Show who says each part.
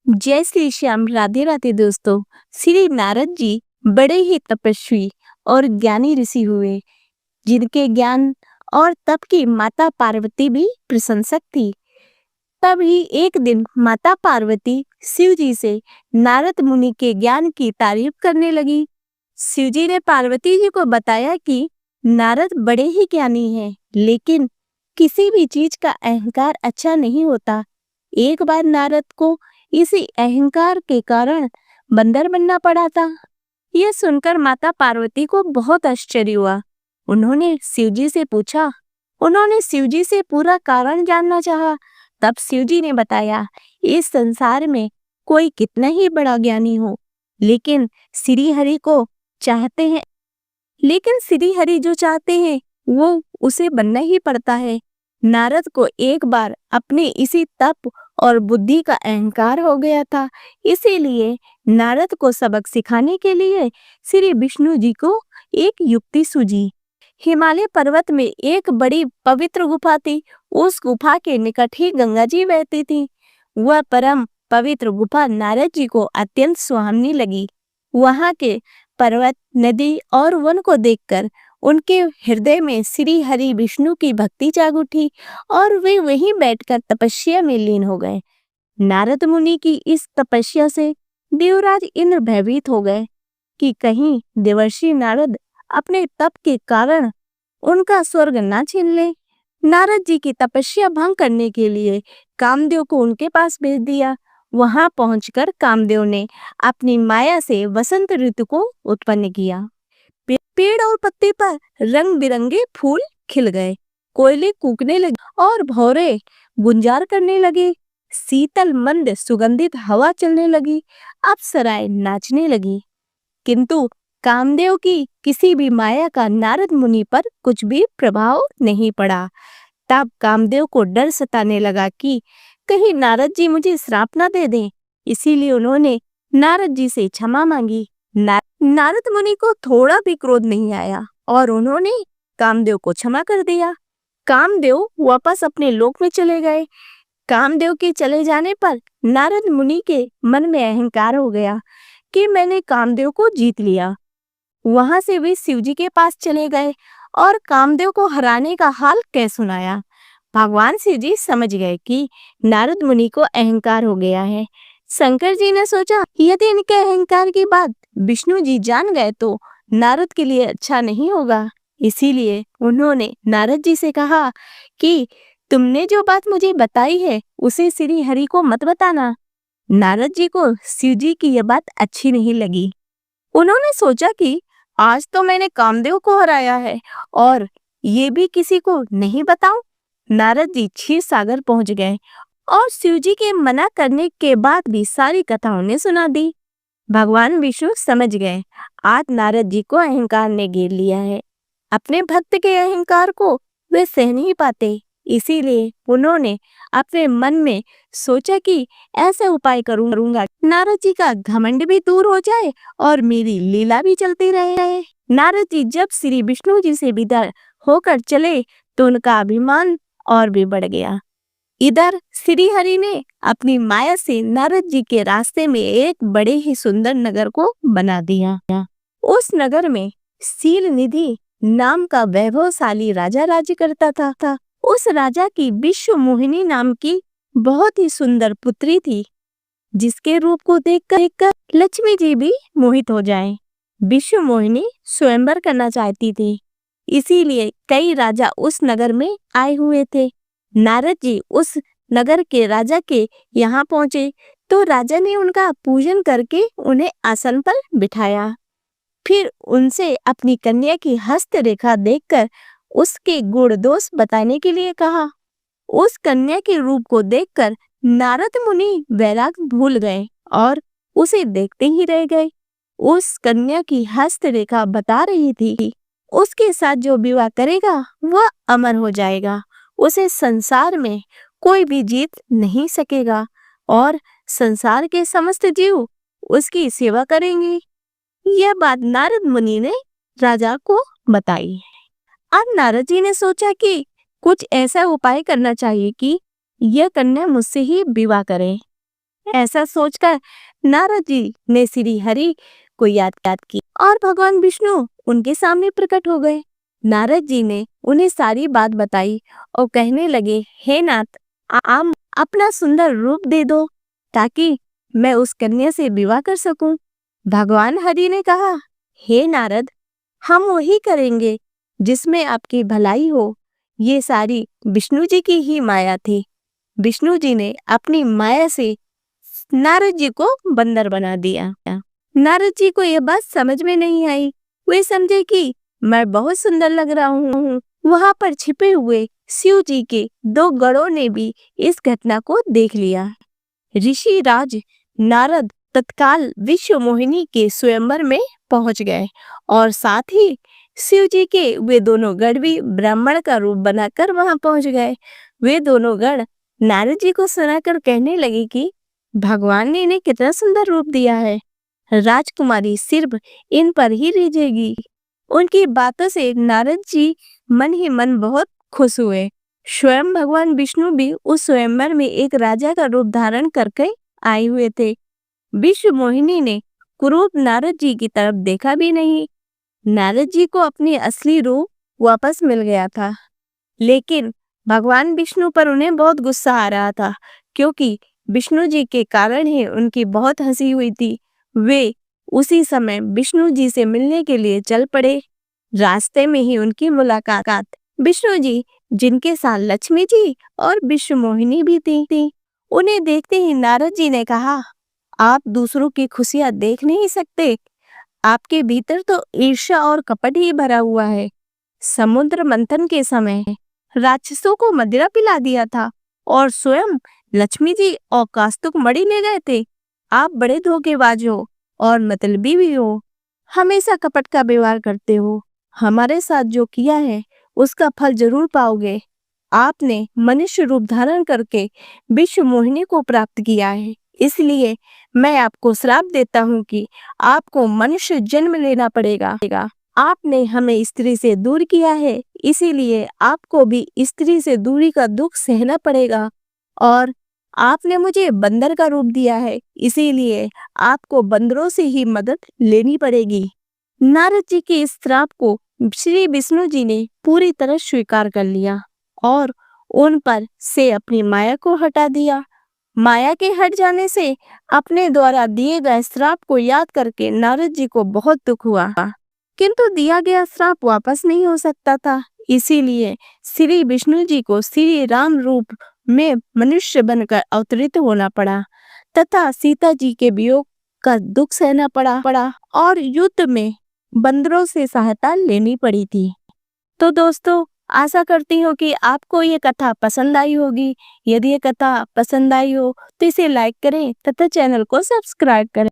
Speaker 1: जय श्री श्याम, राधे राधे दोस्तों। श्री नारद जी बड़े ही तपस्वी और ज्ञानी ऋषि हुए, जिनके ज्ञान और तप की माता पार्वती भी प्रशंसक थी। तभी एक दिन माता पार्वती शिव जी से नारद मुनि के ज्ञान की तारीफ करने लगी। शिव जी ने पार्वती जी को बताया कि नारद बड़े ही ज्ञानी हैं, लेकिन किसी भी चीज का अहंकार अच्छा नहीं होता। एक बार नारद को इसी अहंकार के कारण बंदर बनना पड़ा था। यह सुनकर माता पार्वती को बहुत आश्चर्य हुआ। उन्होंने शिवजी से पूछा। उन्होंने शिवजी से पूरा कारण जानना चाहा। तब शिवजी ने बताया, इस संसार में कोई कितना ही बड़ा ज्ञानी हो, लेकिन श्री हरि को चाहते हैं लेकिन श्री हरि जो चाहते हैं वो उसे बनना ही पड़ता है। नारद को एक बार अपने इसी तप और बुद्धि का अहंकार हो गया था। इसीलिए नारद को सबक सिखाने के लिए श्री विष्णु जी को एक युक्ति सूझी। हिमालय पर्वत में एक बड़ी पवित्र गुफा थी। उस गुफा के निकट ही गंगा जी बहती थी। वह परम पवित्र गुफा नारद जी को अत्यंत सुहावनी लगी। वहां के पर्वत, नदी और वन को देखकर उनके हृदय में श्री हरि विष्णु की भक्ति जाग उठी और वे वहीं बैठकर तपस्या में लीन हो गए। नारद मुनि की इस तपस्या से देवराज इंद्र भयभीत हो गए कि कहीं देवर्षि नारद अपने तप के कारण उनका स्वर्ग ना छीन ले। नारद जी की तपस्या भंग करने के लिए कामदेव को उनके पास भेज दिया। वहां पहुंचकर कामदेव ने अपनी माया से वसंत ऋतु को उत्पन्न किया। पेड़ और पत्ते पर रंग बिरंगे फूल खिल गए, कोयले कूकने लगे और भौरे गुंजार करने लगे। शीतल मंद सुगंधित हवा चलने लगी, अप्सराएं नाचने लगी। किंतु कामदेव की किसी भी माया का नारद मुनि पर कुछ भी प्रभाव नहीं पड़ा। तब कामदेव को डर सताने लगा कि कहीं नारद जी मुझे श्राप न दे दें। इसीलिए उन्होंने नारद जी से क्षमा मांगी। नारद मुनि को थोड़ा भी क्रोध नहीं आया और उन्होंने कामदेव को क्षमा कर दिया। कामदेव वापस अपने लोक में चले गए। कामदेव के चले जाने पर नारद मुनि के मन में अहंकार हो गया कि मैंने कामदेव को जीत लिया। वहां से वे शिवजी के पास चले गए और कामदेव को हराने का हाल कह सुनाया। भगवान शिवजी समझ गए कि नारद मुनि को अहंकार हो गया है। शंकर जी ने सोचा, यदि इनके अहंकार की बात विष्णु जी जान गए तो नारद के लिए अच्छा नहीं होगा। इसीलिए उन्होंने नारद जी से कहा कि तुमने जो बात मुझे बताई है उसे श्री हरि को मत बताना। नारद जी को शिव जी की यह बात अच्छी नहीं लगी। उन्होंने सोचा कि आज तो मैंने कामदेव को हराया है और ये भी किसी को नहीं बताऊं। नारद जी क्षीर सागर पहुंच गए और शिवजी के मना करने के बाद भी सारी कथा उन्हें सुना दी। भगवान विष्णु समझ गए, आज नारद जी को अहंकार ने घेर लिया है। अपने भक्त के अहंकार को वे सह नहीं पाते। इसीलिए उन्होंने अपने मन में सोचा कि ऐसे उपाय करूंगा नारद जी का घमंड भी दूर हो जाए और मेरी लीला भी चलती रहे। नारद जी जब श्री विष्णु जी से विदा होकर चले तो उनका अभिमान और भी बढ़ गया। इधर श्री हरि ने अपनी माया से नारद जी के रास्ते में एक बड़े ही सुंदर नगर को बना दिया। उस नगर में शील निधि नाम का वैभवशाली राजा राज्य करता था। उस राजा की विश्व मोहिनी नाम की बहुत ही सुंदर पुत्री थी, जिसके रूप को देखकर लक्ष्मी जी भी मोहित हो जाएं। विश्व मोहिनी स्वयंवर करना चाहती थी, इसीलिए कई राजा उस नगर में आए हुए थे। नारद जी उस नगर के राजा के यहाँ पहुंचे तो राजा ने उनका पूजन करके उन्हें आसन पर बिठाया। फिर उनसे अपनी कन्या की हस्त रेखा देखकर उसके गुण दोष बताने के लिए कहा। उस कन्या के रूप को देखकर नारद मुनि वैराग भूल गए और उसे देखते ही रह गए। उस कन्या की हस्त रेखा बता रही थी, उसके साथ जो विवाह करेगा वह अमर हो जाएगा। उसे संसार में कोई भी जीत नहीं सकेगा और संसार के समस्त जीव उसकी सेवा करेंगे। यह बात नारद मुनि ने राजा को बताई। अब नारद जी ने सोचा कि कुछ ऐसा उपाय करना चाहिए कि यह कन्या मुझसे ही विवाह करे। ऐसा सोचकर नारद जी ने श्री हरि को याद की और भगवान विष्णु उनके सामने प्रकट हो गए। नारद जी ने उन्हें सारी बात बताई और कहने लगे, हे नाथ, आप अपना सुंदर रूप दे दो ताकि मैं उस कन्या से विवाह कर सकूं। भगवान हरि ने कहा, हे नारद, हम वही करेंगे जिसमें आपकी भलाई हो। ये सारी विष्णु जी की ही माया थी। विष्णु जी ने अपनी माया से नारद जी को बंदर बना दिया। नारद जी को यह बात समझ में नहीं आई। वे समझे कि मैं बहुत सुंदर लग रहा हूँ। वहां पर छिपे हुए शिव जी के 2 गणों ने भी इस घटना को देख लिया। ऋषि राज नारद तत्काल विश्व मोहिनी के स्वयंवर में पहुंच गए और साथ ही शिव जी के वे दोनों गण भी ब्राह्मण का रूप बनाकर वहां पहुंच गए। वे दोनों गण नारद जी को सुनाकर कहने लगे कि भगवान ने इन्हें कितना सुंदर रूप दिया है, राजकुमारी सिर्फ इन पर ही रिझेगी। उनकी बातों से नारद जी मन ही मन बहुत खुश हुए। स्वयं भगवान विष्णु भी उस स्वयंवर में एक राजा का रूप धारण करके आए हुए थे। विश्व मोहिनी ने कुरूप नारद जी की तरफ देखा भी नहीं। नारद जी को अपनी असली रूप वापस मिल गया था, लेकिन भगवान विष्णु पर उन्हें बहुत गुस्सा आ रहा था, क्योंकि विष्णु जी के कारण ही उनकी बहुत हंसी हुई थी। वे उसी समय विष्णु जी से मिलने के लिए चल पड़े। रास्ते में ही उनकी मुलाकात विष्णु जी, जिनके साथ लक्ष्मी जी और विश्व मोहिनी भी थी। उन्हें देखते ही नारद जी ने कहा, आप दूसरों की खुशियां देख नहीं सकते? आपके भीतर तो ईर्ष्या और कपट ही भरा हुआ है। समुद्र मंथन के समय राक्षसों को मदिरा पिला दिया था और स्वयं लक्ष्मी जी और कास्तुक मणि ले गए थे। आप बड़े धोखेबाज हो और मतलबी भी हो। हमेशा कपट का व्यवहार करते हो। हमारे साथ जो किया है उसका फल जरूर पाओगे। आपने मनुष्य रूप धारण करके विश्व मोहिनी को प्राप्त किया है, इसलिए मैं आपको श्राप देता हूँ कि आपको मनुष्य जन्म लेना पड़ेगा। आपने हमें स्त्री से दूर किया है, इसीलिए आपको भी स्त्री से दूरी का दुख सहना पड़ेगा। और आपने मुझे बंदर का रूप दिया है, इसीलिए आपको बंदरों से ही मदद लेनी पड़ेगी। नारद जी के इस श्राप को श्री विष्णु जी ने पूरी तरह स्वीकार कर लिया और उन पर से अपनी माया को हटा दिया। माया के हट जाने से अपने द्वारा दिए गए श्राप को याद करके नारद जी को बहुत दुख हुआ, किंतु दिया गया श्राप वापस नहीं हो सकता था। इसीलिए श्री विष्णु जी को श्री राम रूप में मनुष्य बनकर अवतरित होना पड़ा तथा सीता जी के वियोग का दुख सहना पड़ा और युद्ध में बंदरों से सहायता लेनी पड़ी थी। तो दोस्तों, आशा करती हूँ कि आपको ये कथा पसंद आई होगी। यदि ये कथा पसंद आई हो तो इसे लाइक करें तथा चैनल को सब्सक्राइब करें।